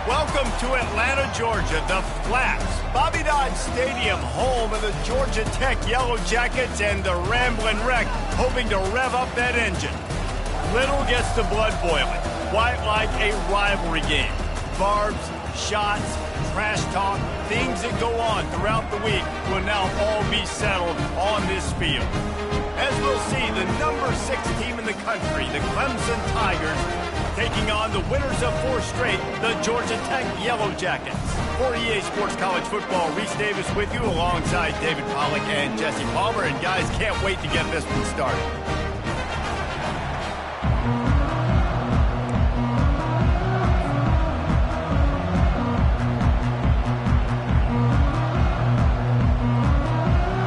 Welcome to Atlanta, Georgia, the Flaps. Bobby Dodd Stadium, home of the Georgia Tech Yellow Jackets and the Ramblin' Wreck, hoping to rev up that engine. Little gets the blood boiling, quite like a rivalry game. Barbs, shots, trash talk, things that go on throughout the week will now all be settled on this field. As we'll see, the number 6 team in the country, the Clemson Tigers, taking on the winners of 4 straight, the Georgia Tech Yellow Jackets. For EA Sports College Football, Reese Davis with you alongside David Pollack and Jesse Palmer. And guys, can't wait to get this one started.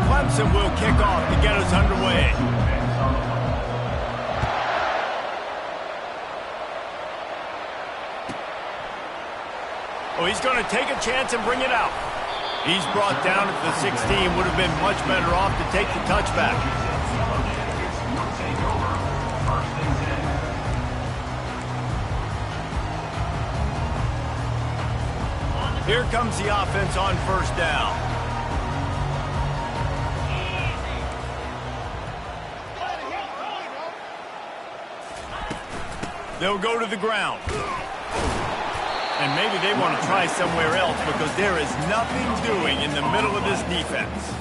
Clemson will kick off to get us underway. Oh, he's going to take a chance and bring it out. He's brought down at the 16. Would have been much better off to take the touchback. Here comes the offense on first down. They'll go to the ground. And maybe they want to try somewhere else because there is nothing doing in the middle of this defense.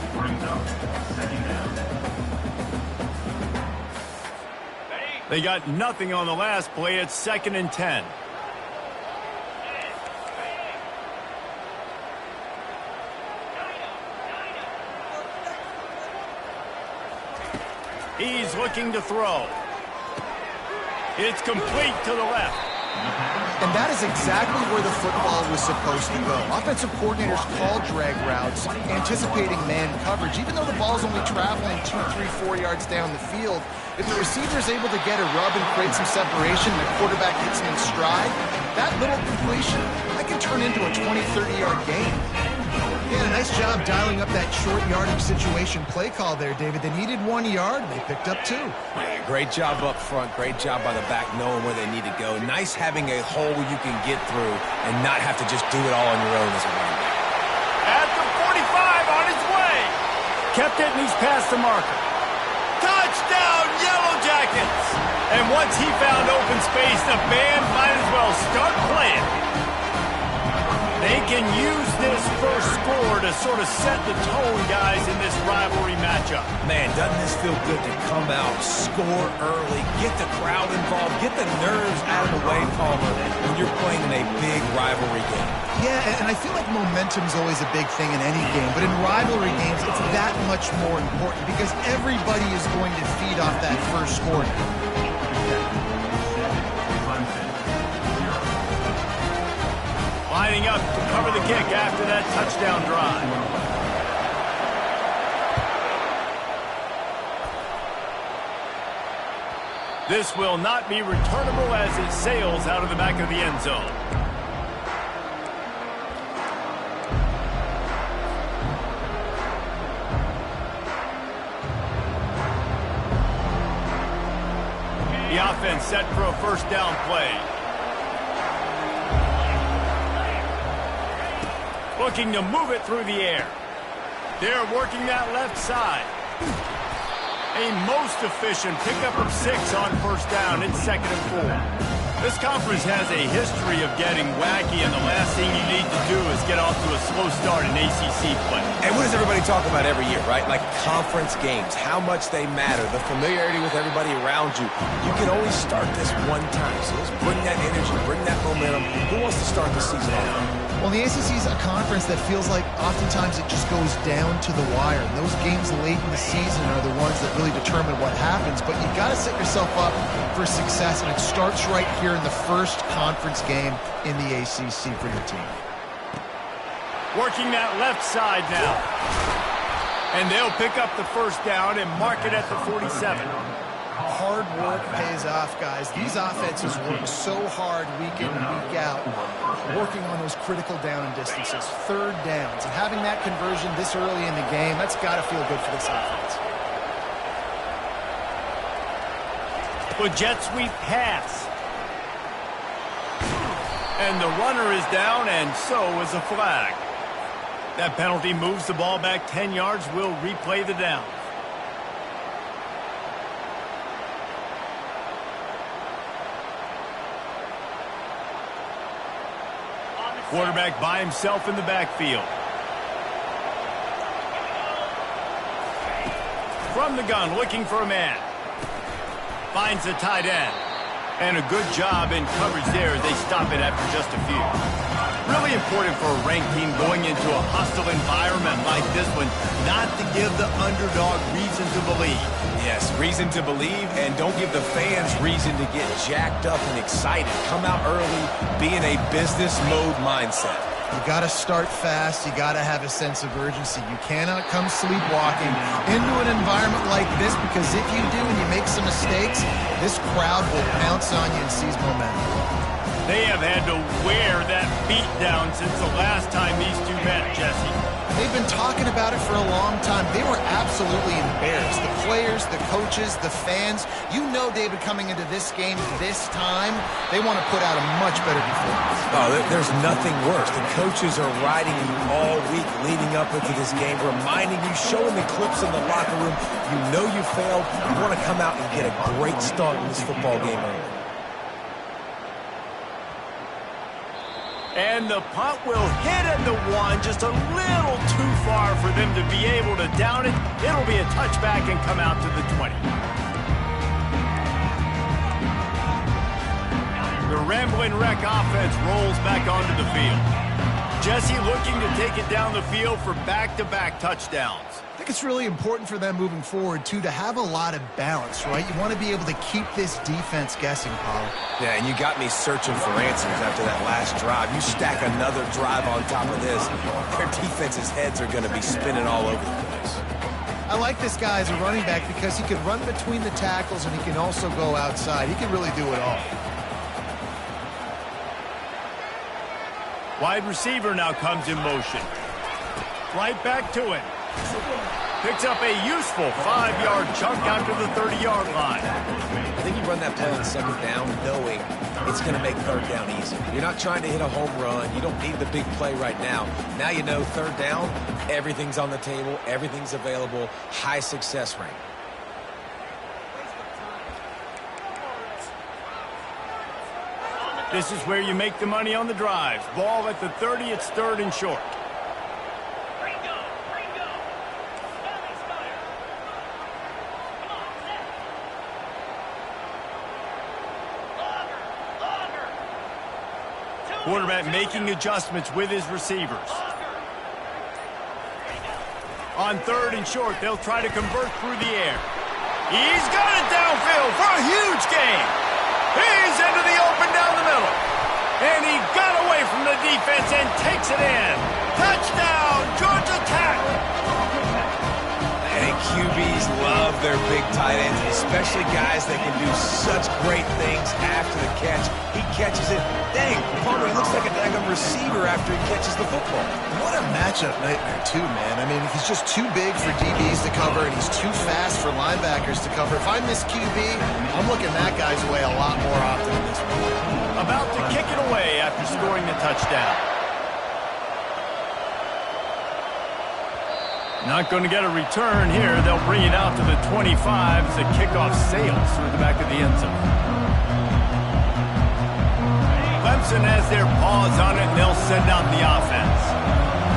They got nothing on the last play. It's 2nd and 10. He's looking to throw. It's complete to the left. And that is exactly where the football was supposed to go. Offensive coordinators call drag routes, anticipating man coverage. Even though the ball's only traveling 2, 3, 4 yards down the field, if the receiver is able to get a rub and create some separation and the quarterback hits him in stride, that little completion, that can turn into a 20, 30-yard gain. Yeah, nice job dialing up that short yardage situation play call there, David. They needed 1 yard. They picked up 2. Yeah, great job up front. Great job by the back knowing where they need to go. Nice having a hole where you can get through and not have to just do it all on your own as a running back. At the 45 on his way. Kept it and he's past the marker. Touchdown, Yellow Jackets! And once he found open space, the band might as well start playing. They can use this first score to sort of set the tone, guys, in this rivalry matchup. Man, doesn't this feel good to come out, score early, get the crowd involved, get the nerves out of the way, Palmer, when you're playing in a big rivalry game. Yeah, and I feel like momentum's always a big thing in any game, but in rivalry games, it's that much more important because everybody is going to feed off that first score. Lining up to cover the kick after that touchdown drive. This will not be returnable as it sails out of the back of the end zone. The offense set for a first down play. Looking to move it through the air. They're working that left side. A most efficient pickup of 6 on first down. It's 2nd and 4. This conference has a history of getting wacky, and the last thing you need to do is get off to a slow start in ACC play. And what does everybody talk about every year, right? Like conference games, how much they matter, the familiarity with everybody around you. You can only start this one time, so let's bring that energy, bring that momentum. Who wants to start the season off? Well, the ACC is a conference that feels like oftentimes it just goes down to the wire. And those games late in the season are the ones that really determine what happens. But you've got to set yourself up for success, and it starts right here in the first conference game in the ACC for your team. Working that left side now. And they'll pick up the first down and mark it at the 47. Hard work pays off, guys. These offenses work so hard week in and week out, working on those critical down and distances, third downs. And having that conversion this early in the game, that's got to feel good for this offense. The jet sweep pass. And the runner is down, and so is a flag. That penalty moves the ball back 10 yards. We'll replay the down. Quarterback by himself in the backfield. From the gun, looking for a man. Finds the tight end. And a good job in coverage there as they stop it after just a few. Really important for a ranked team going into a hostile environment like this one not to give the underdog reason to believe. Yes, reason to believe, and don't give the fans reason to get jacked up and excited. Come out early, be in a business mode mindset. You got to start fast. You got to have a sense of urgency. You cannot come sleepwalking into an environment like this, because if you do and you make some mistakes, this crowd will pounce on you and seize momentum. They have had to wear that beat down since the last time these two met, Jesse. They've been talking about it for a long time. They were absolutely embarrassed. The players, the coaches, the fans. You know, David, coming into this game this time, they want to put out a much better performance. Oh, there's nothing worse. The coaches are riding you all week leading up into this game, reminding you, showing the clips in the locker room. You know you failed. You want to come out and get a great start in this football game early. And the punt will hit at the one, just a little too far for them to be able to down it. It'll be a touchback and come out to the 20. The Rambling Wreck offense rolls back onto the field. Jesse looking to take it down the field for back-to-back touchdowns. I think it's really important for them moving forward, too, to have a lot of balance, right? You want to be able to keep this defense guessing, Paul. Yeah, and you got me searching for answers after that last drive. You stack another drive on top of this, their defense's heads are going to be spinning all over the place. I like this guy as a running back because he can run between the tackles and he can also go outside. He can really do it all. Wide receiver now comes in motion. Right back to him. Picks up a useful 5-yard chunk out to the 30-yard line. I think you run that play on second down knowing it's going to make third down easy. You're not trying to hit a home run. You don't need the big play right now. Now you know third down, everything's on the table, everything's available, high success rate. This is where you make the money on the drives. Ball at the 30, it's third and short. Quarterback making adjustments with his receivers. On third and short, they'll try to convert through the air. He's got it downfield for a huge gain. He's into the open down the middle. And he got away from the defense and takes it in. Touchdown, Georgia Tech. And QBs love their big tight ends, especially guys that can do such great things after the catch. He catches it. Dang, Palmer, he looks like a daggone receiver after he catches the football. What a matchup nightmare, too, man. I mean, he's just too big for DBs to cover, and he's too fast for linebackers to cover. If I'm this QB, I'm looking that guy's way a lot more often than this one. About to kick it away after scoring the touchdown. Not going to get a return here. They'll bring it out to the 25 as the kickoff sails through the back of the end zone. Clemson has their paws on it, and they'll send out the offense.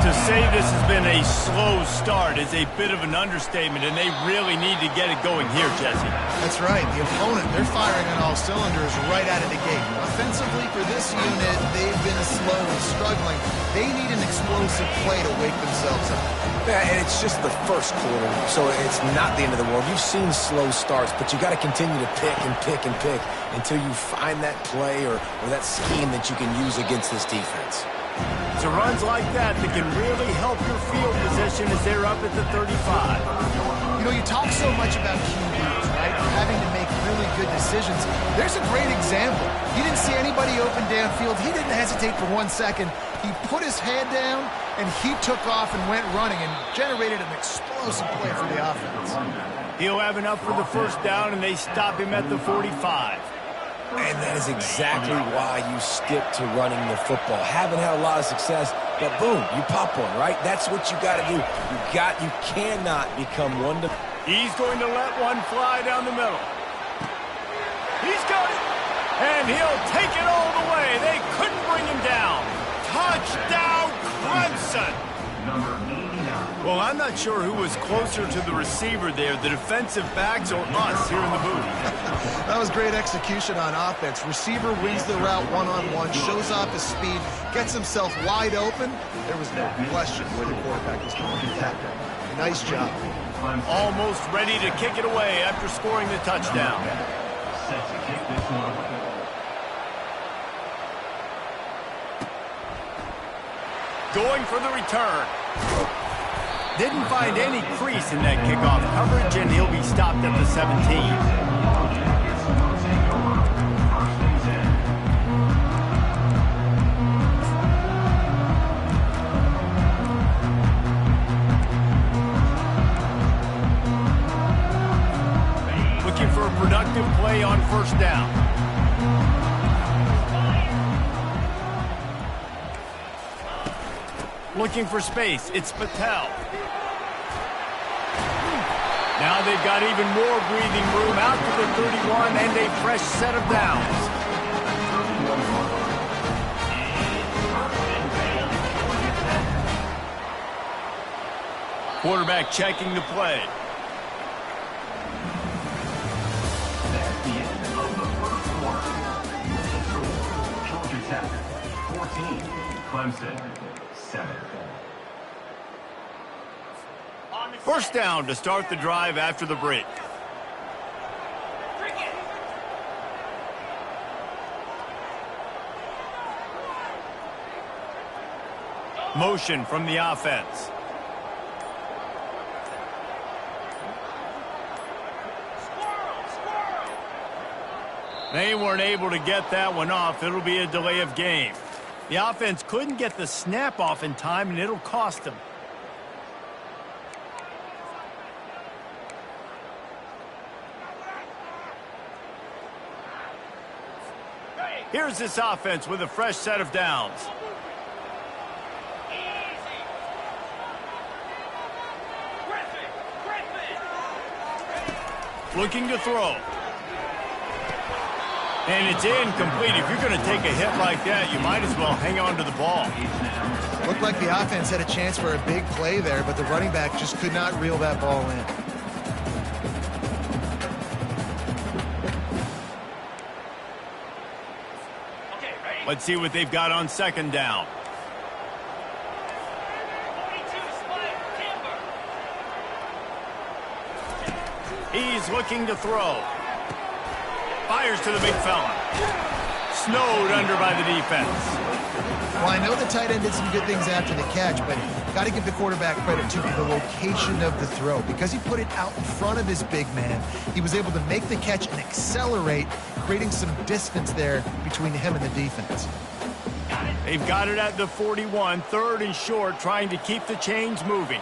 To say this has been a slow start is a bit of an understatement, and they really need to get it going here, Jesse. That's right. The opponent, they're firing on all cylinders right out of the gate. Offensively, for this unit, they've been slow and struggling. They need an explosive play to wake themselves up. Yeah, and it's just the first quarter, so it's not the end of the world. You've seen slow starts, but you got to continue to pick and pick and pick until you find that play or that scheme that you can use against this defense. It's runs like that can really help your field position as they're up at the 35. You know, you talk so much about QBs, right? Having to make really good decisions. There's a great example. He didn't see anybody open downfield. He didn't hesitate for 1 second. He put his head down, and he took off and went running and generated an explosive play for the offense. He'll have enough for the first down, and they stop him at the 45. And that is exactly why you stick to running the football. Haven't had a lot of success, but boom, you pop one, right? That's what you got to do. You cannot become one to... He's going to let one fly down the middle. He's got it. And he'll take it all the way. They couldn't bring him down. Touchdown, Clemson. Well, I'm not sure who was closer to the receiver there, the defensive backs or us here in the booth. That was great execution on offense. Receiver wins the route one-on-one, shows off his speed, gets himself wide open. There was no question where the quarterback was going with that. Nice job. Almost ready to kick it away after scoring the touchdown. Set to kick this one away. Going for the return. Didn't find any crease in that kickoff coverage, and he'll be stopped at the 17. Looking for a productive play on first down. Looking for space. It's Patel. Now they've got even more breathing room out to the 31 and a fresh set of downs. Quarterback checking the play. That's the end of the first quarter. Georgia Tech 14, Clemson 7. First down to start the drive after the break. Motion from the offense. They weren't able to get that one off. It'll be a delay of game. The offense couldn't get the snap off in time, and it'll cost them. Here's this offense with a fresh set of downs. Looking to throw. And it's incomplete. If you're going to take a hit like that, you might as well hang on to the ball. Looked like the offense had a chance for a big play there, but the running back just could not reel that ball in. Let's see what they've got on second down. He's looking to throw. Fires to the big fella. Snowed under by the defense. Well, I know the tight end did some good things after the catch, but got to give the quarterback credit to the location of the throw. Because he put it out in front of his big man, he was able to make the catch and accelerate, creating some distance there between him and the defense. They've got it at the 41, third and short, trying to keep the chains moving.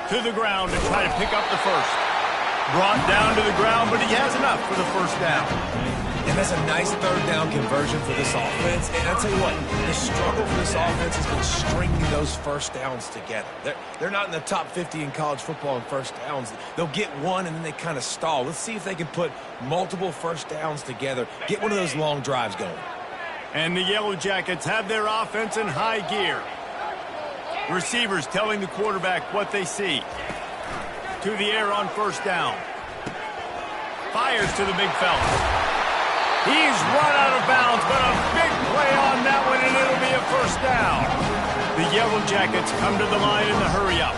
To the ground to try to pick up the first. Brought down to the ground, but he has enough for the first down. And that's a nice third down conversion for this offense. And I'll tell you what, the struggle for this offense has been stringing those first downs together. They're not in the top 50 in college football in first downs. They'll get one and then they kind of stall. Let's see if they can put multiple first downs together, get one of those long drives going. And the Yellow Jackets have their offense in high gear. Receivers telling the quarterback what they see. To the air on first down. Fires to the big fella. He's run out of bounds, but a big play on that one, and it'll be a first down. The Yellow Jackets come to the line in the hurry-up.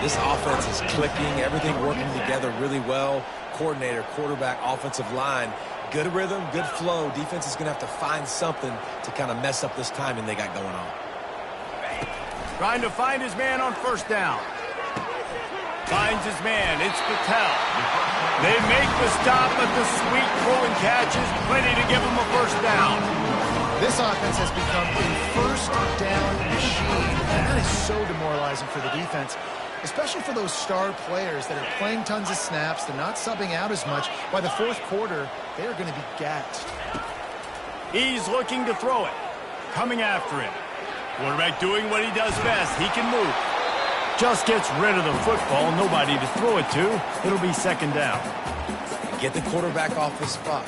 This offense is clicking, everything working together really well. Coordinator, quarterback, offensive line, good rhythm, good flow. Defense is going to have to find something to kind of mess up this timing they got going on. Trying to find his man on first down. Finds his man. It's Patel. They make the stop, but the sweet throw and catch is plenty to give them a first down. This offense has become a first down machine, and that is so demoralizing for the defense. especially for those star players that are playing tons of snaps. They're not subbing out as much. By the fourth quarter, they are going to be gassed. He's looking to throw it. Coming after him. Quarterback doing what he does best. He can move. Just gets rid of the football. Nobody to throw it to. It'll be second down. Get the quarterback off his spot.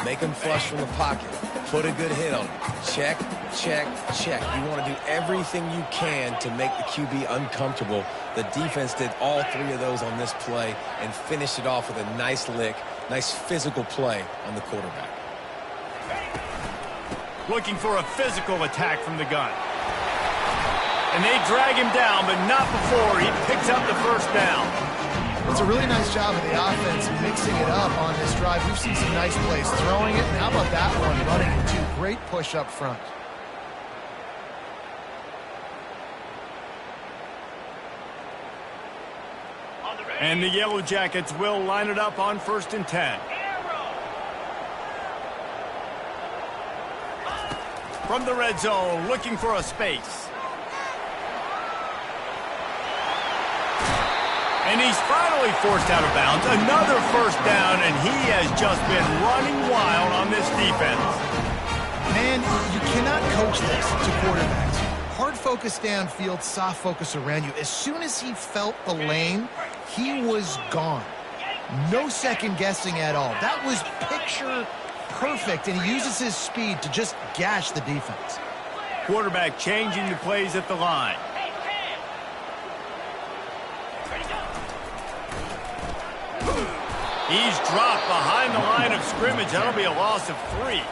Make him flush from the pocket. Put a good hit on him. Check, check, check. You want to do everything you can to make the QB uncomfortable. The defense did all three of those on this play and finished it off with a nice lick, nice physical play on the quarterback. Looking for a physical attack from the gun. And they drag him down, but not before he picks up the first down. It's a really nice job of the offense mixing it up on this drive. We've seen some nice plays throwing it, and how about that one running it too? Great push up front. And the Yellow Jackets will line it up on 1st and 10. From the red zone, looking for a space. And he's finally forced out of bounds. Another first down, and he has just been running wild on this defense. Man, you cannot coach this to quarterbacks. Hard focus downfield, soft focus around you. As soon as he felt the lane, he was gone. No second guessing at all. That was picture perfect, and he uses his speed to just gash the defense. Quarterback changing the plays at the line. He's dropped behind the line of scrimmage. That'll be a loss of 3.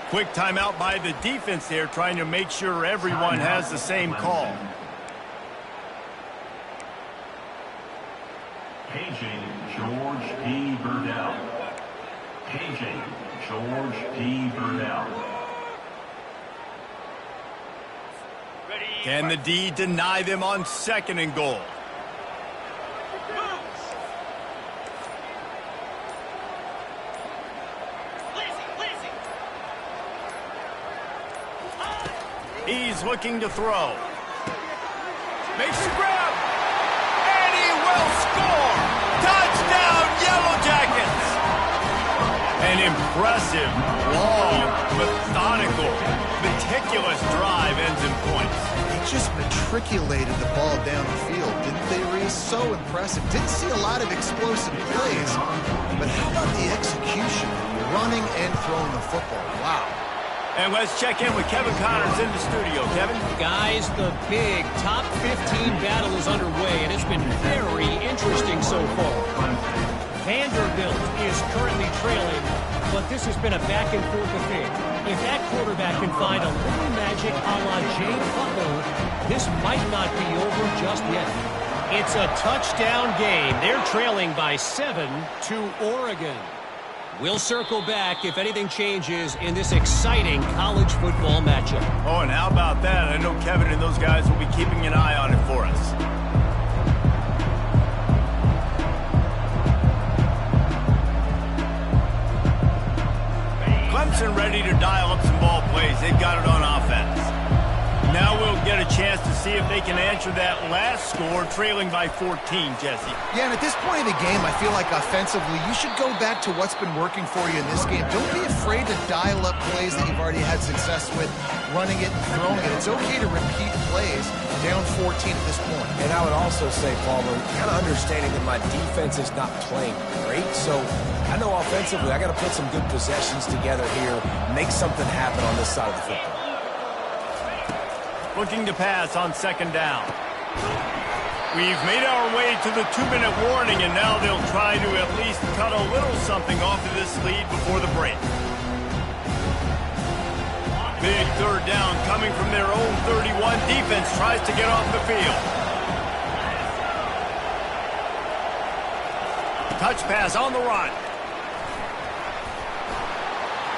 Quick timeout by the defense there, trying to make sure everyone has the same call. Paging George P. Burdell. Paging George P. Burdell. Can the D deny them on 2nd and goal? He's looking to throw. Makes the grab. And he will score. Touchdown, Yellow Jackets. An impressive, long, methodical, meticulous drive ends in points. They just matriculated the ball down the field, didn't they, Reese? So impressive. Didn't see a lot of explosive plays, but how about the execution? Running and throwing the football. Wow. And let's check in with Kevin Connors in the studio. Kevin? Guys, the big top 15 battle is underway, and it's been very interesting so far. Vanderbilt is currently trailing, but this has been a back-and-forth affair. If that quarterback can find a little magic a la Jay Cutler, this might not be over just yet. It's a touchdown game. They're trailing by 7 to Oregon. We'll circle back if anything changes in this exciting college football matchup. Oh, and how about that? I know Kevin and those guys will be keeping an eye on it for us. Clemson ready to dial up some ball plays. They've got it on offense. Now we'll get a chance to see if they can answer that last score, trailing by 14, Jesse. Yeah, and at this point in the game, I feel like offensively, you should go back to what's been working for you in this game. Don't be afraid to dial up plays that you've already had success with, running it and throwing it. It's okay to repeat plays down 14 at this point. And I would also say, Palmer, kind of understanding that my defense is not playing great, so I know offensively I got to put some good possessions together here, make something happen on this side of the football. Looking to pass on 2nd down. We've made our way to the 2-minute warning, and now they'll try to at least cut a little something off of this lead before the break. Big 3rd down coming from their own 31. Defense tries to get off the field. Touch pass on the run.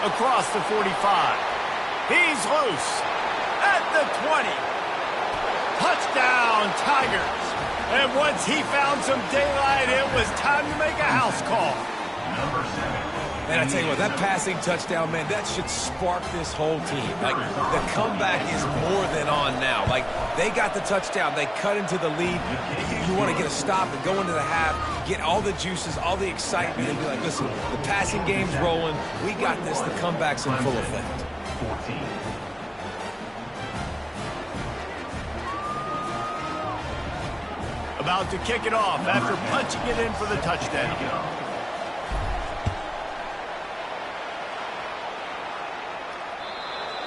Across the 45. He's loose. At the 20. Touchdown, Tigers. And once he found some daylight, it was time to make a house call. Number 7. Man, I tell you what, that passing touchdown, man, that should spark this whole team. Like, the comeback is more than on now. Like, they got the touchdown. They cut into the lead. You want to get a stop and go into the half, get all the juices, all the excitement, and be like, listen, the passing game's rolling. We got this. The comeback's in full effect. 14. About to kick it off after punching it in for the touchdown.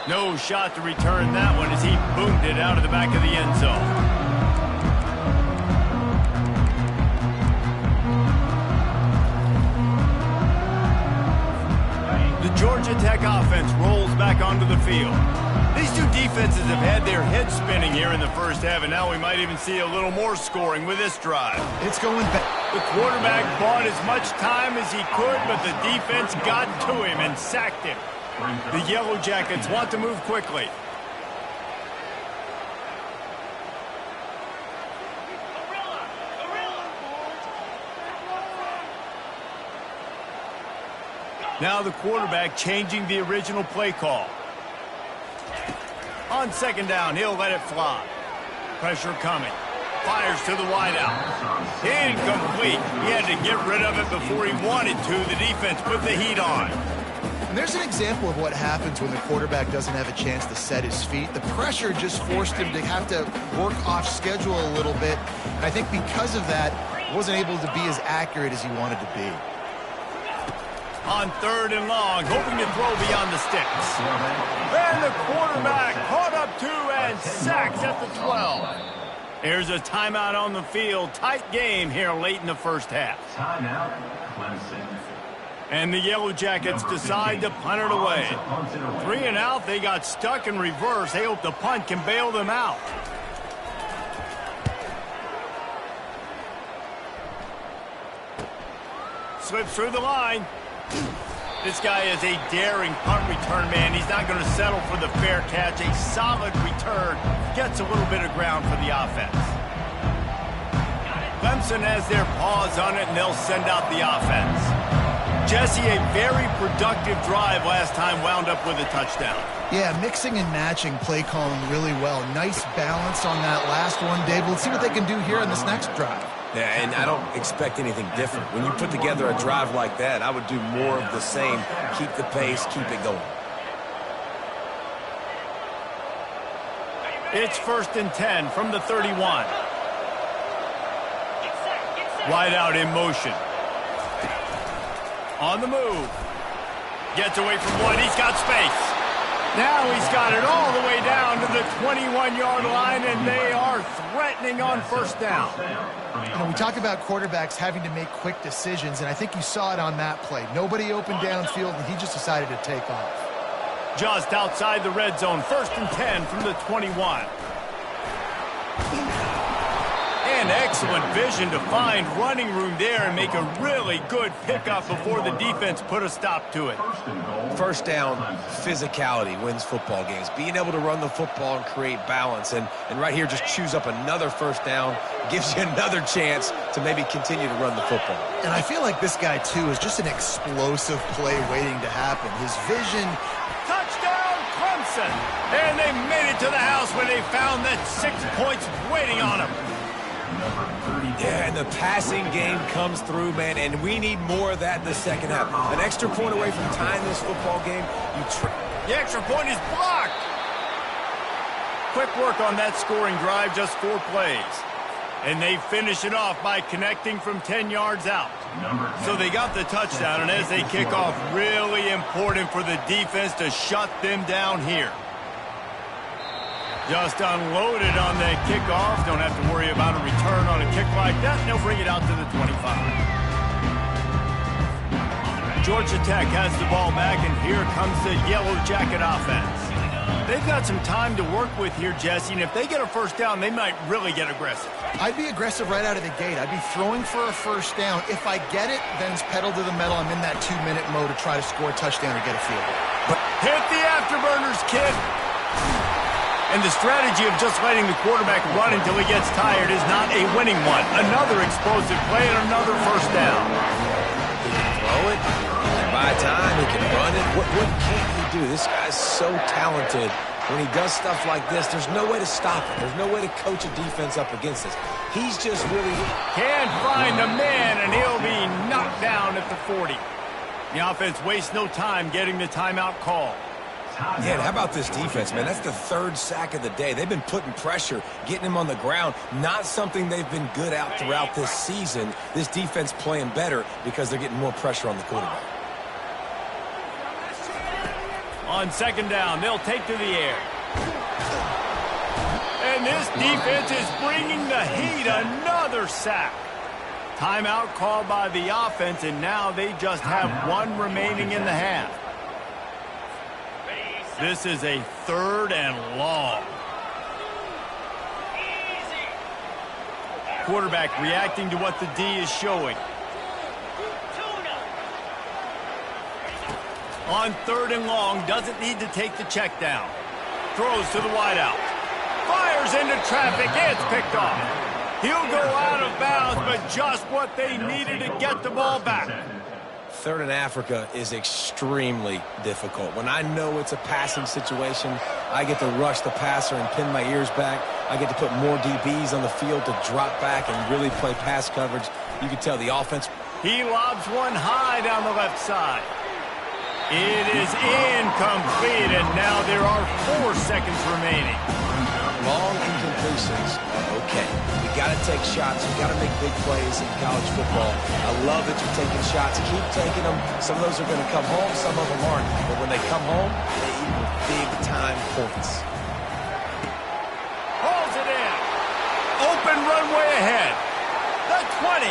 No shot to return that one as he boomed it out of the back of the end zone. The Georgia Tech offense rolls back onto the field. These two defenses have had their heads spinning here in the first half, and now we might even see a little more scoring with this drive. It's going back. The quarterback bought as much time as he could, but the defense got to him and sacked him. The Yellow Jackets want to move quickly. Now the quarterback changing the original play call. On second down, he'll let it fly. Pressure coming. Fires to the wideout. Incomplete. He had to get rid of it before he wanted to. The defense put the heat on. And there's an example of what happens when the quarterback doesn't have a chance to set his feet. The pressure just forced him to have to work off schedule a little bit. And I think because of that, he wasn't able to be as accurate as he wanted to be. On third and long, hoping to throw beyond the sticks. And the quarterback caught up to and sacked at the 12. There's a timeout on the field. Tight game here late in the first half. Timeout, Clemson. And the Yellow Jackets decide to punt it away. 3 and out, they got stuck in reverse. They hope the punt can bail them out. Slips through the line. This guy is a daring punt return man. He's not going to settle for the fair catch. A solid return. Gets a little bit of ground for the offense. Clemson has their paws on it, and they'll send out the offense. Jesse, a very productive drive last time, wound up with a touchdown. Yeah, mixing and matching play calling really well. Nice balance on that last one, Dave. Let's see what they can do here in this next drive. Yeah, and I don't expect anything different. When you put together a drive like that, I would do more of the same. Keep the pace, keep it going. It's 1st and 10 from the 31. Wide out in motion. On the move. Gets away from one. He's got space. Now he's got it all the way down to the 21-yard line, and they are threatening on first down. You know, we talk about quarterbacks having to make quick decisions, and I think you saw it on that play. Nobody opened downfield, and he just decided to take off. Just outside the red zone, 1st and 10 from the 21. And excellent vision to find running room there and make a really good pickup before the defense put a stop to it. First down, physicality wins football games. Being able to run the football and create balance. And right here, just choose up another first down. Gives you another chance to maybe continue to run the football. And I feel like this guy, too, is just an explosive play waiting to happen. His vision... Touchdown, Clemson! And they made it to the house when they found that 6 points waiting on them. Yeah, and the passing game comes through, man, and we need more of that in the second half. An extra point away from tying this football game. The extra point is blocked. Quick work on that scoring drive, just 4 plays. And they finish it off by connecting from 10 yards out. So they got the touchdown, and as they kick off, really important for the defense to shut them down here. Just unloaded on that kickoff. Don't have to worry about a return on a kick like that. And they'll bring it out to the 25. Georgia Tech has the ball back, and here comes the Yellow Jacket offense. They've got some time to work with here, Jesse, and if they get a first down, they might really get aggressive. I'd be aggressive right out of the gate. I'd be throwing for a first down. If I get it, then it's pedal to the metal. I'm in that 2-minute mode to try to score a touchdown or get a field goal. Hit the afterburners, kid. And the strategy of just letting the quarterback run until he gets tired is not a winning one. Another explosive play and another first down. Throw it. buy time. He can run it. What can't he do? This guy's so talented. When he does stuff like this, there's no way to stop it. There's no way to coach a defense up against this. He's just really... Can't find the man, and he'll be knocked down at the 40. The offense wastes no time getting the timeout call. Yeah, and how about this defense, man? That's the third sack of the day. They've been putting pressure, getting him on the ground. Not something they've been good at throughout this season. This defense playing better because they're getting more pressure on the quarterback. On second down, they'll take to the air. And this defense is bringing the heat. Another sack. Timeout called by the offense, and now they just have one remaining in the half. This is a 3rd and long. Quarterback reacting to what the D is showing. On 3rd and long, doesn't need to take the check down. Throws to the wideout. Fires into traffic. It's picked off. He'll go out of bounds, but just what they needed to get the ball back. 3rd and Africa is extremely difficult. When I know it's a passing situation, I get to rush the passer and pin my ears back. I get to put more DBs on the field to drop back and really play pass coverage. You can tell the offense. He lobs one high down the left side. It is incomplete, and now there are 4 seconds remaining. Long incompletions are okay. You got to take shots. You got to make big plays in college football. I love that you're taking shots. Keep taking them. Some of those are going to come home. Some of them aren't. But when they come home, they equal big-time points. Hauls it in. Open runway ahead. The 20.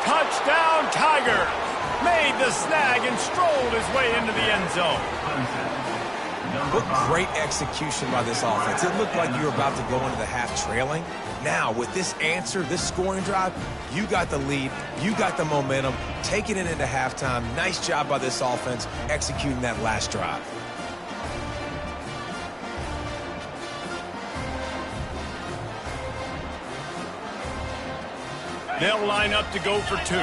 Touchdown, Tiger. Made the snag and strolled his way into the end zone. What great execution by this offense. It looked like you were about to go into the half trailing. Now, with this answer, this scoring drive, you got the lead, you got the momentum, taking it into halftime. Nice job by this offense executing that last drive. They'll line up to go for 2.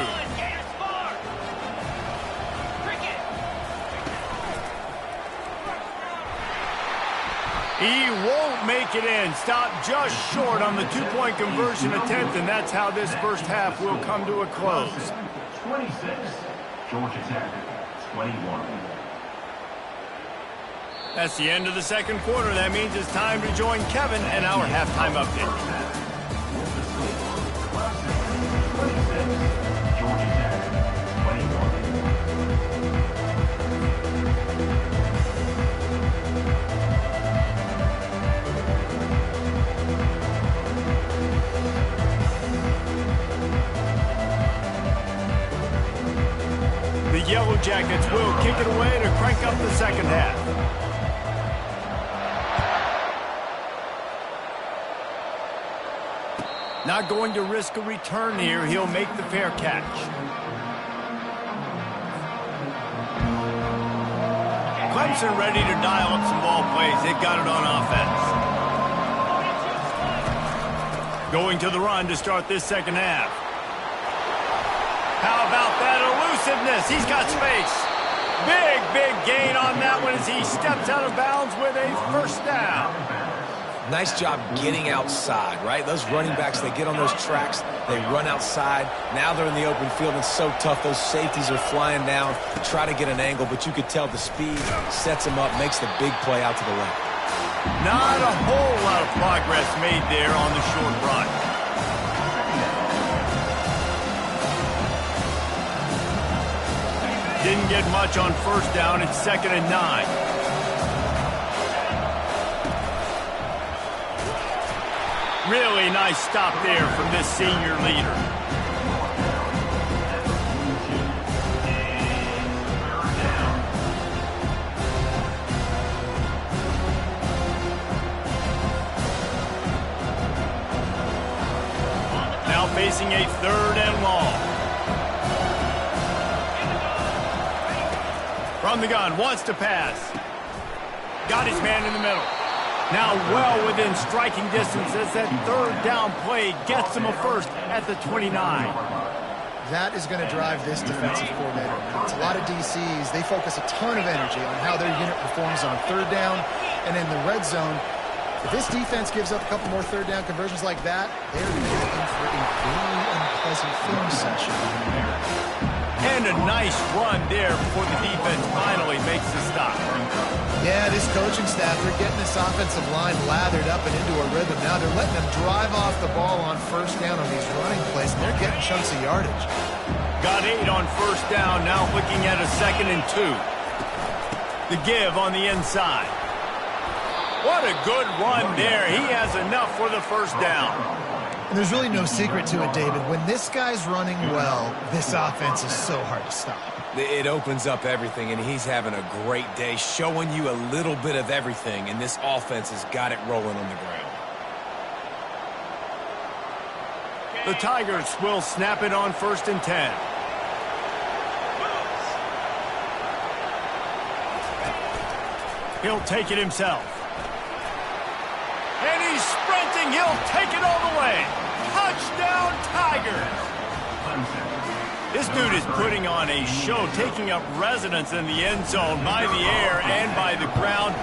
He won't make it in. Stopped just short on the 2-point conversion attempt, and that's how this first half will come to a close. 26, Georgia Tech, 21. That's the end of the second quarter. That means it's time to join Kevin and our halftime update. Georgia Tech, 21. The Yellow Jackets will kick it away to crank up the second half. Not going to risk a return here. He'll make the fair catch. Clemson ready to dial up some ball plays. They've got it on offense. Going to the run to start this second half. How about that elusiveness? He's got space. Big gain on that one as he steps out of bounds with a first down. Nice job getting outside, right? Those running backs, they get on those tracks, they run outside. Now they're in the open field. It's so tough. Those safeties are flying down to try to get an angle, but you could tell the speed sets him up, makes the big play out to the left. Not a whole lot of progress made there on the short run. Didn't get much on first down. It's 2nd and 9. Really nice stop there from this senior leader. Now facing a 3rd and long. From the gun, wants to pass. Got his man in the middle. Now well within striking distance as that 3rd down play gets him a first at the 29. That is going to drive this defensive coordinator. It's a lot of DCs. They focus a ton of energy on how their unit performs on third down and in the red zone. If this defense gives up a couple more third down conversions like that, they're going to get in for a very unpleasant film session. And a nice run there before the defense finally makes the stop. Yeah, this coaching staff, they're getting this offensive line lathered up and into a rhythm. Now they're letting them drive off the ball on first down on these running plays, and they're getting chunks of yardage. Got 8 on first down, now looking at a 2nd and 2. The give on the inside. What a good run there. He has enough for the first down. And there's really no secret to it, David. When this guy's running well, this offense is so hard to stop. It opens up everything, and he's having a great day, showing you a little bit of everything, and this offense has got it rolling on the ground. The Tigers will snap it on 1st and 10. He'll take it himself. And he's sprinting. He'll take it all the way. Touchdown, Tigers. This dude is putting on a show, taking up residence in the end zone by the air and by the ground,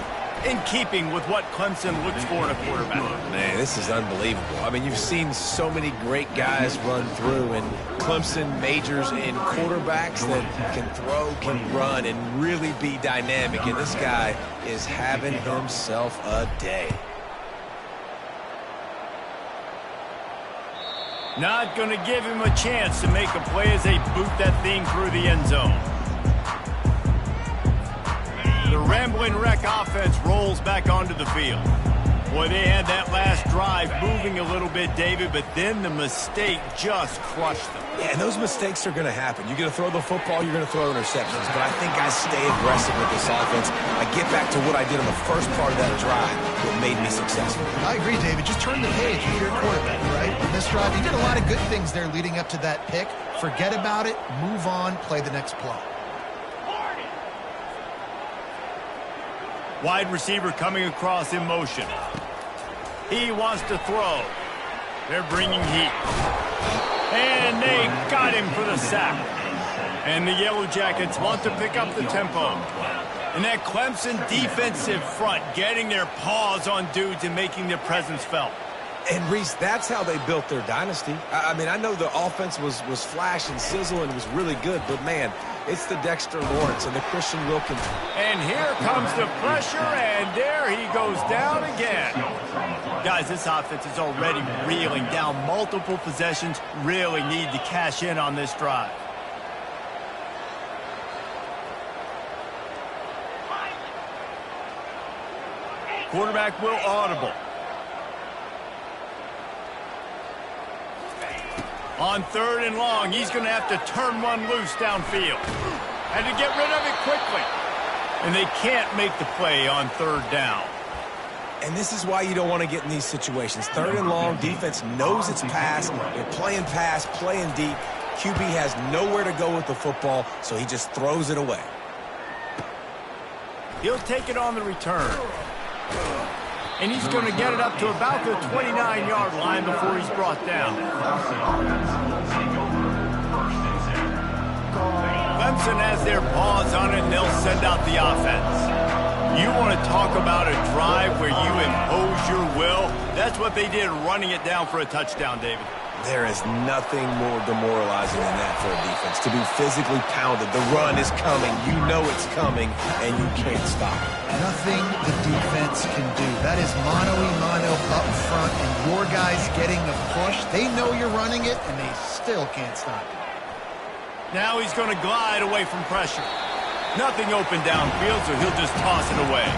in keeping with what Clemson looks for in a quarterback. Man, this is unbelievable. I mean, you've seen so many great guys run through, and Clemson majors in quarterbacks that can throw, can run, and really be dynamic. And this guy is having himself a day. Not going to give him a chance to make a play as they boot that thing through the end zone. The Rambling Wreck offense rolls back onto the field. Boy, they had that last drive moving a little bit, David, but then the mistake just crushed them. Yeah, and those mistakes are going to happen. You're going to throw the football, you're going to throw interceptions. But I think I stay aggressive with this offense. I get back to what I did on the first part of that drive that made me successful. I agree, David. Just turn the page if you're a quarterback, right? On this drive, you did a lot of good things there leading up to that pick. Forget about it, move on, play the next play. Wide receiver coming across in motion. He wants to throw. They're bringing heat. And they got him for the sack. And the Yellow Jackets want to pick up the tempo. And that Clemson defensive front getting their paws on dudes and making their presence felt. And, Reese, that's how they built their dynasty. I mean, I know the offense was flash and sizzle and was really good, but, man, it's the Dexter Lawrence and the Christian Wilkins. And here comes the pressure, and there he goes down again. Guys, this offense is already reeling down multiple possessions. Really need to cash in on this drive. Quarterback will audible. On 3rd and long, he's going to have to turn one loose downfield. Had to get rid of it quickly. And they can't make the play on 3rd down. And this is why you don't want to get in these situations. 3rd and long, defense knows it's pass. They're playing pass, playing deep. QB has nowhere to go with the football, so he just throws it away. He'll take it on the return. And he's going to get it up to about the 29-yard line before he's brought down. Clemson has their paws on it, and they'll send out the offense. You want to talk about a drive where you impose your will? That's what they did, running it down for a touchdown, David. There is nothing more demoralizing than that for a defense. To be physically pounded. The run is coming. You know it's coming, and you can't stop it. Nothing the defense can do. That is mano-a-mano up front, and your guys getting the push. They know you're running it, and they still can't stop it. Now he's going to glide away from pressure. Nothing open downfield, so he'll just toss it away.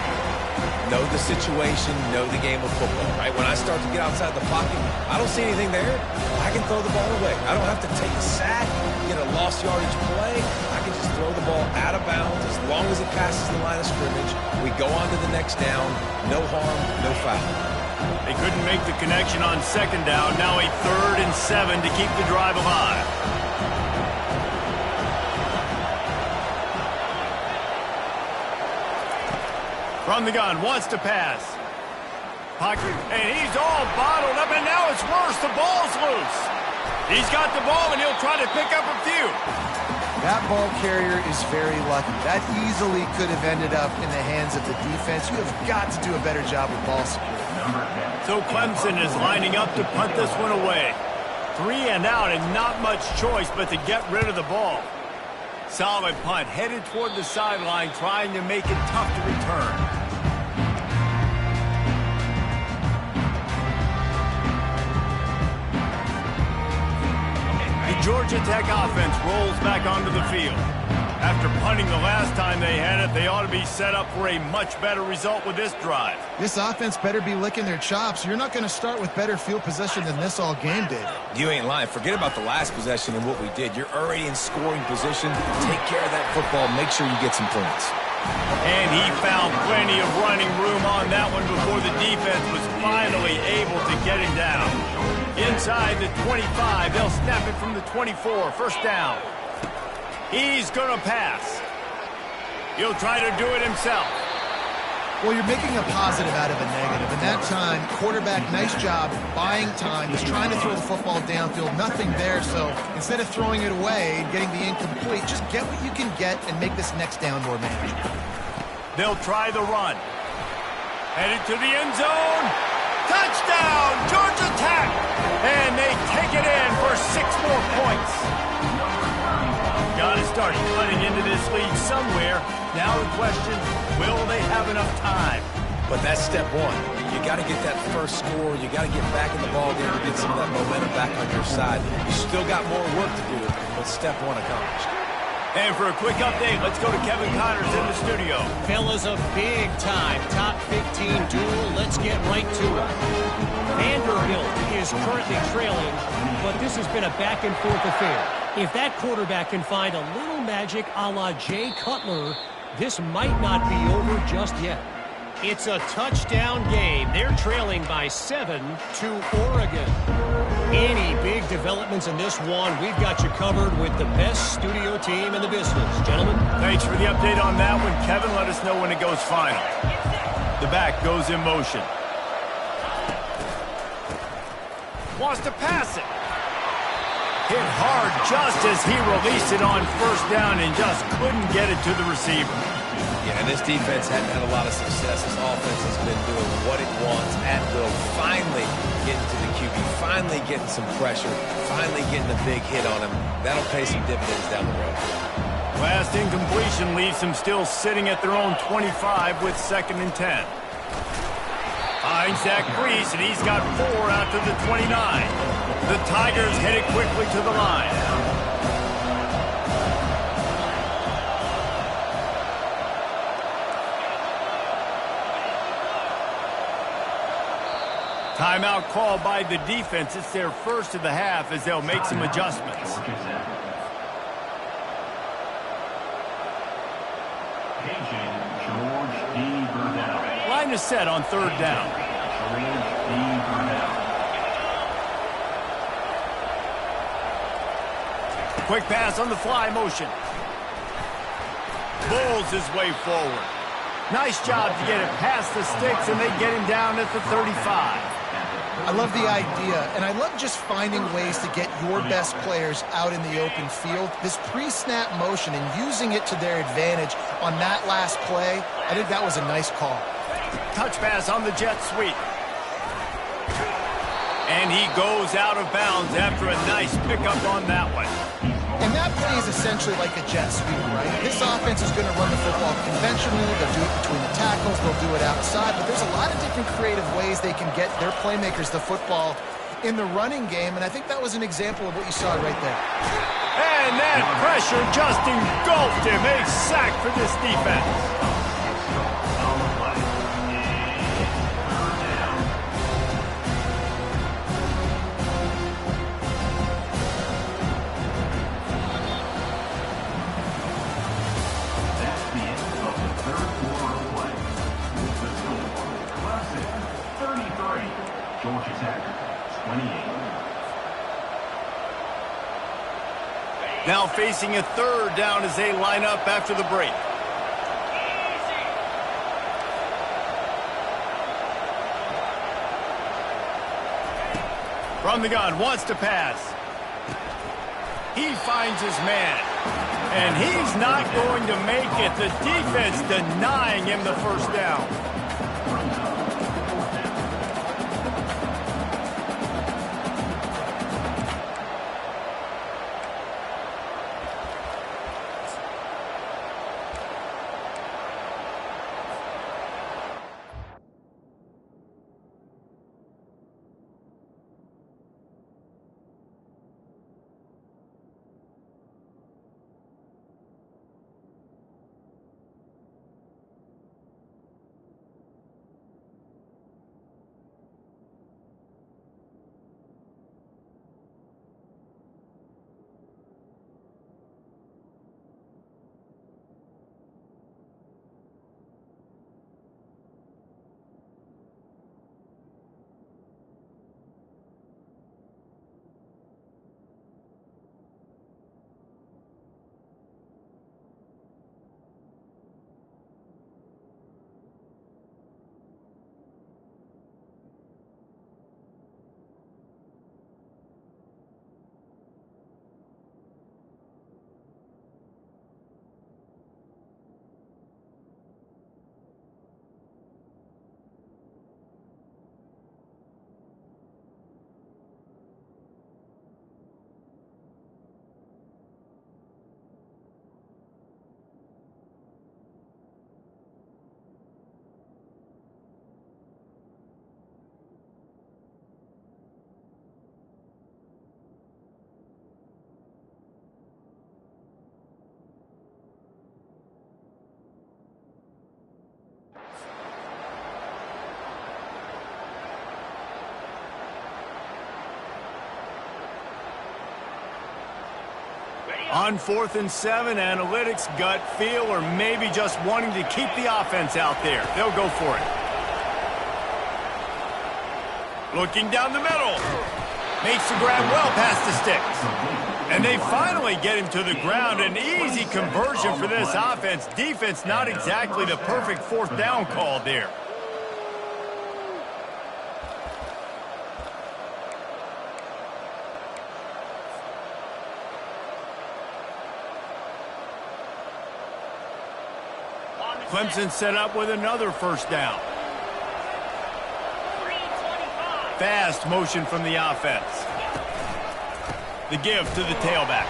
Know the situation, know the game of football, right? When I start to get outside the pocket, I don't see anything there. I can throw the ball away. I don't have to take a sack, get a lost yardage play. I can just throw the ball out of bounds as long as it passes the line of scrimmage. We go on to the next down. No harm, no foul. They couldn't make the connection on 2nd down. Now a 3rd and 7 to keep the drive alive. From the gun, wants to pass. Pocket, and he's all bottled up, and now it's worse. The ball's loose. He's got the ball, and he'll try to pick up a few. That ball carrier is very lucky. That easily could have ended up in the hands of the defense. You have got to do a better job with ball security. So Clemson is lining up to punt this one away. 3 and out, and not much choice but to get rid of the ball. Solid punt, headed toward the sideline, trying to make it tough to return. Georgia Tech offense rolls back onto the field. After punting the last time they had it, they ought to be set up for a much better result with this drive. This offense better be licking their chops. You're not going to start with better field possession than this all game did. You ain't lying. Forget about the last possession and what we did. You're already in scoring position. Take care of that football. Make sure you get some points. And he found plenty of running room on that one before the defense was finally able to get him down. Inside the 25, they'll snap it from the 24. First down. He's going to pass. He'll try to do it himself. Well, you're making a positive out of a negative. And that time, quarterback, nice job, buying time. He's trying to throw the football downfield. Nothing there, so instead of throwing it away and getting the incomplete, just get what you can get and make this next down more manageable. They'll try the run. Headed to the end zone. Touchdown, Georgia Tech! And they take it in for 6 more points. Got to start cutting into this lead somewhere. Now the question, will they have enough time? But that's step one. You got to get that first score. You got to get back in the ball game to get some of that momentum back on your side. You still got more work to do, but step one accomplished. And for a quick update, let's go to Kevin Connors in the studio. Fellas, a big-time top 15 duel. Let's get right to it. Vanderbilt is currently trailing, but this has been a back-and-forth affair. If that quarterback can find a little magic a la Jay Cutler, this might not be over just yet. It's a touchdown game. They're trailing by 7 to Oregon. Any big developments in this one, we've got you covered with the best studio team in the business. Gentlemen. Thanks for the update on that one. Kevin, let us know when it goes final. The back goes in motion. Wants to pass it. Hit hard just as he released it on first down and just couldn't get it to the receiver. Yeah, and this defense hadn't had a lot of success. This offense has been doing what it wants at will. Finally getting to the QB, finally getting some pressure, finally getting a big hit on him. That'll pay some dividends down the road. Last incompletion leaves them still sitting at their own 25 with 2nd and 10. Finds that crease, and he's got 4 out to the 29. The Tigers headed quickly to the line. Timeout called by the defense. It's their first of the half as they'll make some adjustments. Line is set on 3rd down. Quick pass on the fly motion. Bulls his way forward. Nice job to get it past the sticks, and they get him down at the 35. I love the idea, and I love just finding ways to get your best players out in the open field. This pre-snap motion and using it to their advantage on that last play, I think that was a nice call. Touch pass on the jet sweep. And he goes out of bounds after a nice pickup on that one. And that play is essentially like a jet sweep, right? This offense is going to run the football conventionally. They'll do it between the tackles. They'll do it outside. But there's a lot of different creative ways they can get their playmakers the football in the running game. And I think that was an example of what you saw right there. And that pressure just engulfed him. A sack for this defense. Georgia Tech, 28. Now facing a 3rd down as they line up after the break. From the gun, wants to pass. He finds his man. And he's not going to make it. The defense denying him the first down. On 4th and 7, analytics, gut feel, or maybe just wanting to keep the offense out there. They'll go for it. Looking down the middle. Makes the grab well past the sticks. And they finally get him to the ground. An easy conversion for this offense. Defense not exactly the perfect 4th down call there. Clemson set up with another first down. Fast motion from the offense. The give to the tailback.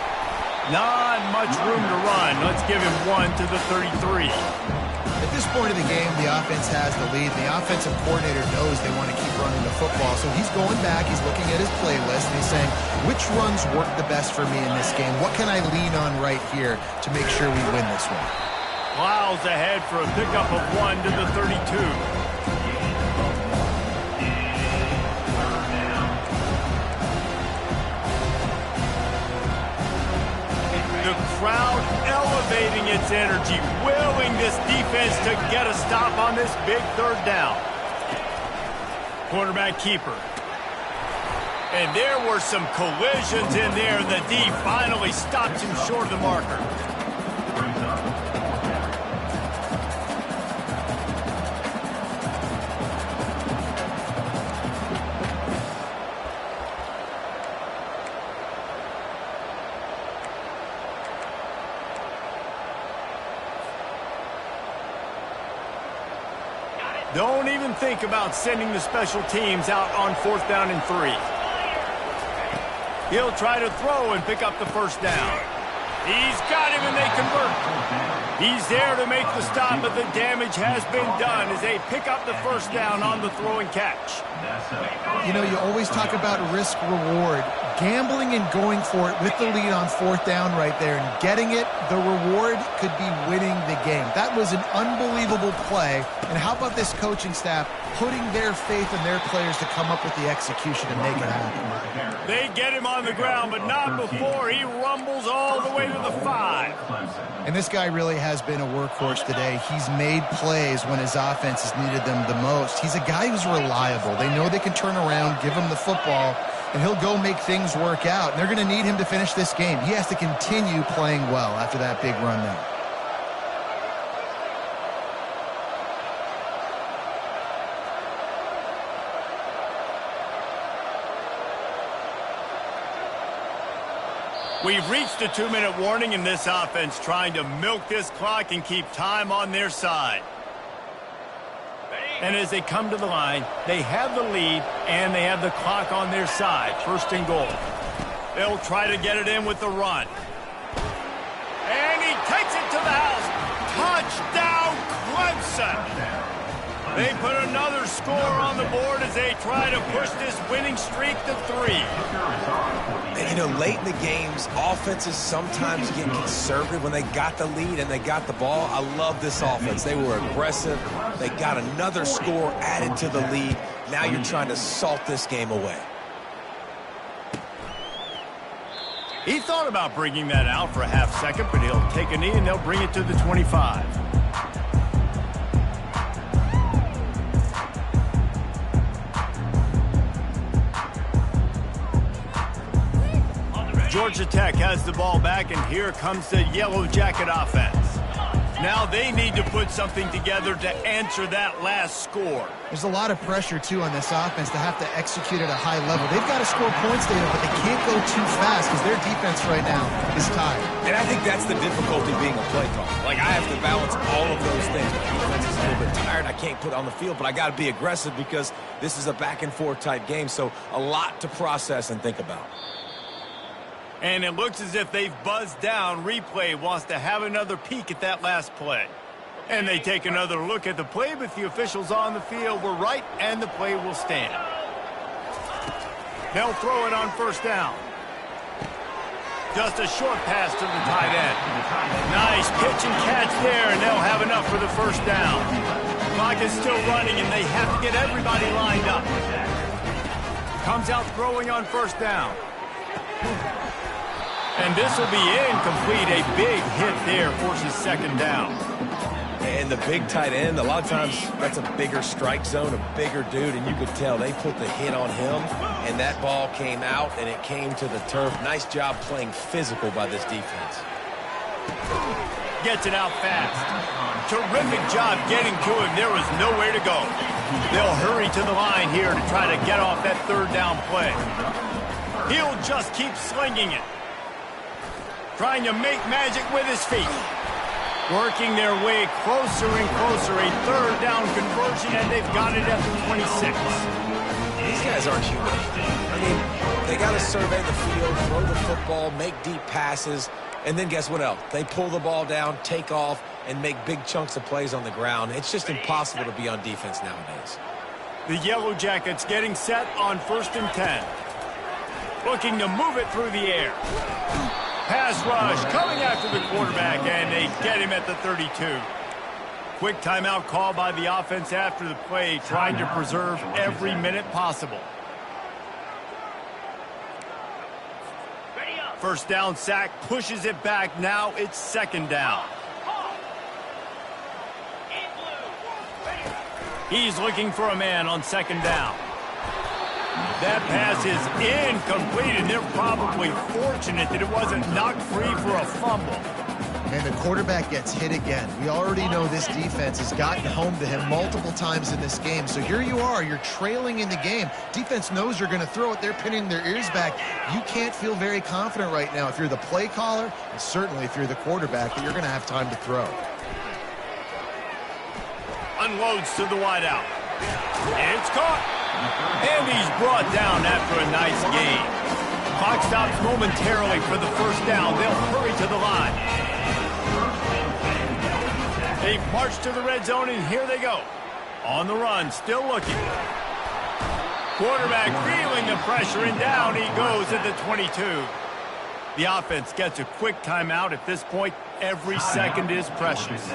Not much room to run. Let's give him one to the 33. At this point of the game, the offense has the lead. The offensive coordinator knows they want to keep running the football. So he's going back, he's looking at his playlist, and he's saying, which runs work the best for me in this game? What can I lean on right here to make sure we win this one? Plows ahead for a pickup of 1 to the 32. The crowd elevating its energy, willing this defense to get a stop on this big 3rd down. Quarterback keeper. And there were some collisions in there. The D finally stops him short of the marker. Don't even think about sending the special teams out on 4th down and 3. He'll try to throw and pick up the first down. He's got him and they convert. He's there to make the stop, but the damage has been done as they pick up the first down on the throw and catch. You know, you always talk about risk-reward. Gambling and going for it with the lead on 4th down right there and getting it, the reward could be winning the game. That was an unbelievable play. And how about this coaching staff putting their faith in their players to come up with the execution and make it happen? They get him on the ground, but not before he rumbles all the way to the 5. And this guy really has been a workhorse today. He's made plays when his offense has needed them the most. He's a guy who's reliable. They know they can turn around, give him the football, and he'll go make things work out. And they're going to need him to finish this game. He has to continue playing well after that big run now. We've reached a 2-minute warning in this offense, trying to milk this clock and keep time on their side. And as they come to the line, they have the lead and they have the clock on their side. First and goal. They'll try to get it in with the run. And he takes it to the house. Touchdown, Clemson! They put another score on the board as they try to push this winning streak to 3. And, you know, late in the games, offenses sometimes get conservative when they got the lead and they got the ball. I love this offense. They were aggressive. They got another score added to the lead. Now you're trying to salt this game away. He thought about bringing that out for a half second, but he'll take a knee and they'll bring it to the 25. Georgia Tech has the ball back, and here comes the Yellow Jacket offense. Now they need to put something together to answer that last score. There's a lot of pressure, too, on this offense to have to execute at a high level. They've got to score points data, but they can't go too fast because their defense right now is tired. And I think that's the difficulty being a play caller. Like, I have to balance all of those things. My defense is a little bit tired. I can't put it on the field, but I got to be aggressive because this is a back-and-forth type game, so a lot to process and think about. And it looks as if they've buzzed down. Replay wants to have another peek at that last play. And they take another look at the play, but the officials on the field were right, and the play will stand. They'll throw it on first down. Just a short pass to the tight end. Nice pitch and catch there, and they'll have enough for the first down. Clock is still running, and they have to get everybody lined up. Comes out throwing on first down. And this will be incomplete. A big hit there forces second down. And the big tight end, a lot of times that's a bigger strike zone, a bigger dude, and you could tell they put the hit on him, and that ball came out, and it came to the turf. Nice job playing physical by this defense. Gets it out fast. Terrific job getting to him. There was nowhere to go. They'll hurry to the line here to try to get off that third down play. He'll just keep slinging it. Trying to make magic with his feet. Working their way closer and closer. A third down conversion, and they've got it at the 26. These guys aren't human. I mean, they got to survey the field, throw the football, make deep passes, and then guess what else? They pull the ball down, take off, and make big chunks of plays on the ground. It's just impossible to be on defense nowadays. The Yellow Jackets getting set on 1st and 10. Looking to move it through the air. Pass rush coming after the quarterback, and they get him at the 32. Quick timeout call by the offense after the play, trying to preserve every minute possible. First down sack, pushes it back. Now it's second down. He's looking for a man on second down. That pass is incomplete, and they're probably fortunate that it wasn't knocked free for a fumble. And the quarterback gets hit again. We already know this defense has gotten home to him multiple times in this game. So here you are, you're trailing in the game. Defense knows you're going to throw it. They're pinning their ears back. You can't feel very confident right now if you're the play caller, and certainly if you're the quarterback, that you're going to have time to throw. Unloads to the wideout. It's caught. And he's brought down after a nice gain. Clock stops momentarily for the first down. They'll hurry to the line. They've marched to the red zone, and here they go. On the run, still looking. Quarterback feeling the pressure, and down he goes at the 22. The offense gets a quick timeout. At this point, every second is precious.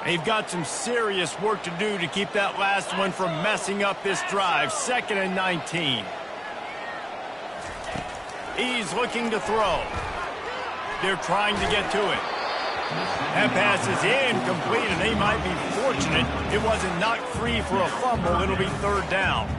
They've got some serious work to do to keep that last one from messing up this drive. 2nd and 19. He's looking to throw. They're trying to get to it. That pass is incomplete, and they might be fortunate it wasn't knocked free for a fumble. It'll be third down.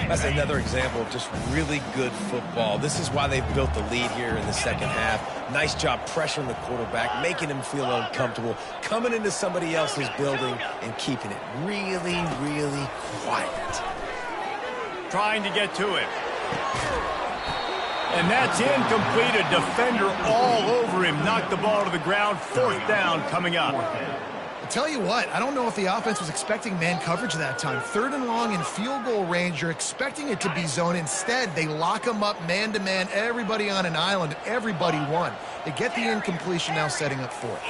That's another example of just really good football. This is why they've built the lead here in the second half. Nice job pressuring the quarterback, making him feel uncomfortable, coming into somebody else's building and keeping it really, really quiet. Trying to get to it. And that's incomplete. A defender all over him. Knocked the ball to the ground. 4th down coming up. I tell you what, I don't know if the offense was expecting man coverage that time. 3rd and long in field goal range, you're expecting it to be zone. Instead, they lock them up man-to-man, everybody on an island, everybody won. They get the incompletion, now setting up 4th.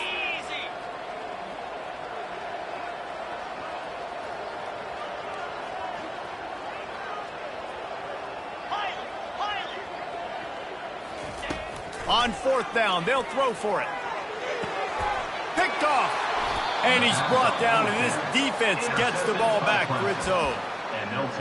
On 4th down, they'll throw for it. Picked off. And he's brought down, and this defense gets the ball back for its own.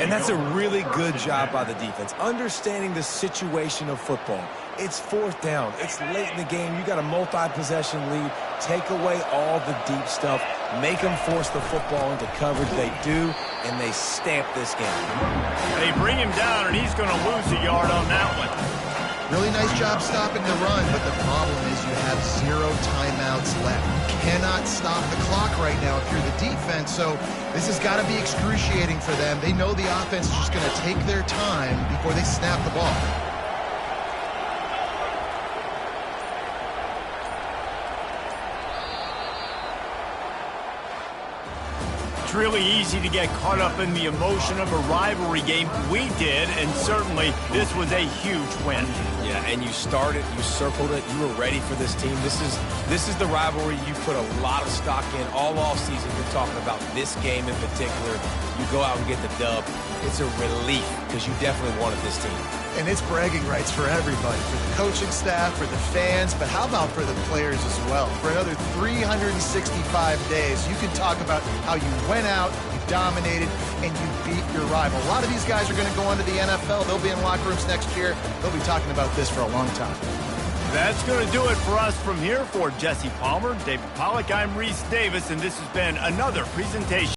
And that's a really good job by the defense, understanding the situation of football. It's 4th down. It's late in the game. You got a multi-possession lead. Take away all the deep stuff. Make them force the football into coverage. They do, and they stamp this game. They bring him down, and he's going to lose a yard on that one. Really nice job stopping the run, but the problem is you have 0 timeouts left. You cannot stop the clock right now if you're the defense, so this has got to be excruciating for them. They know the offense is just going to take their time before they snap the ball. It's really easy to get caught up in the emotion of a rivalry game. We did, and certainly this was a huge win. Yeah, and you started, you circled it, you were ready for this team. This is the rivalry you put a lot of stock in all off season. You're talking about this game in particular. You go out and get the dub. It's a relief because you definitely wanted this team. And it's bragging rights for everybody, for the coaching staff, for the fans, but how about for the players as well? For another 365 days, you can talk about how you went out, you dominated, and you beat your rival. A lot of these guys are going to go on to the NFL. They'll be in locker rooms next year. They'll be talking about this for a long time. That's going to do it for us from here. For Jesse Palmer, David Pollack, I'm Reese Davis, and this has been another presentation